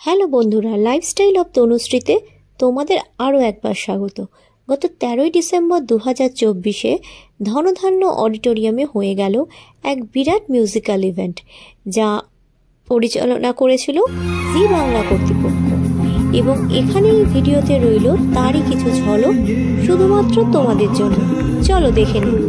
Hello বন্ধুরা, lifestyle of তনুশ্রীতে তোমাদের আরও একবার স্বাগত। গত 13ই ডিসেম্বর 2024-এ ধনধান্য অডিটোরিয়ামে হয়ে গেল এক বিরাট মিউজিক্যাল ইভেন্ট, যা পরিচালনা করেছিল জি বাংলা কর্তৃপক্ষ। এবং এখানে এই ভিডিওতে রইল তারই কিছু ঝলক শুধুমাত্র তোমাদের জন্য। চলো দেখে নিই।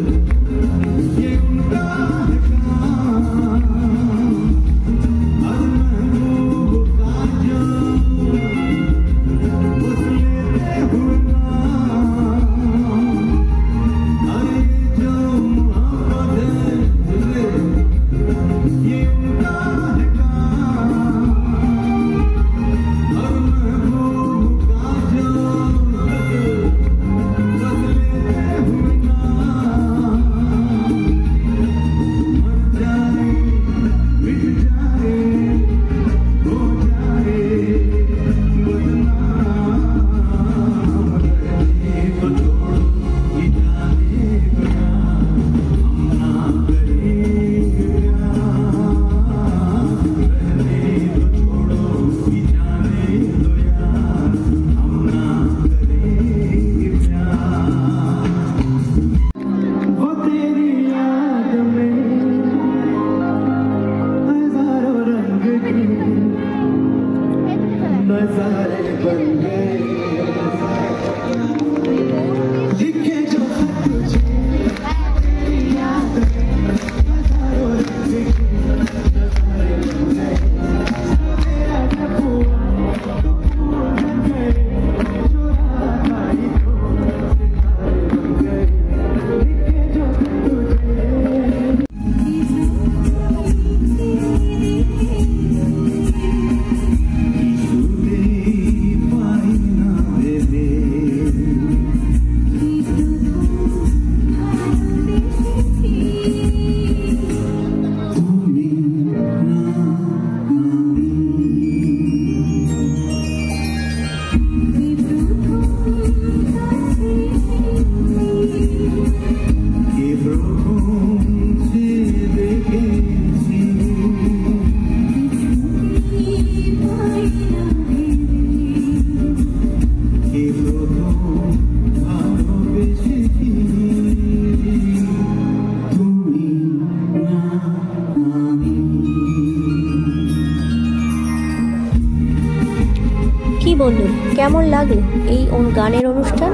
কি বন্ধু, কেমন লাগলো এই গানের অনুষ্ঠান?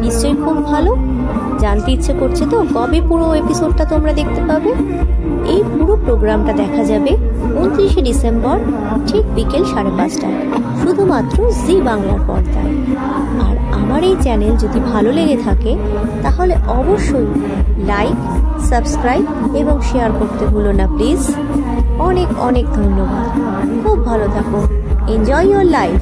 নিশ্চয়ই খুব ভালো। জানতে ইচ্ছে করছে তো কবে পুরো এপিসোডটা তোমরা দেখতে পাবে? এই পুরো প্রোগ্রামটা দেখা যাবে 29শে ডিসেম্বর ঠিক বিকেল 5:30টায়, শুধুমাত্র জি বাংলার পর্দায়। আর আমার এই চ্যানেল যদি ভালো লেগে থাকে তাহলে অবশ্যই লাইক, সাবস্ক্রাইব এবং শেয়ার করতে ভুলো না প্লিজ। অনেক অনেক ধন্যবাদ। খুব ভালো থাকো। Enjoy your life.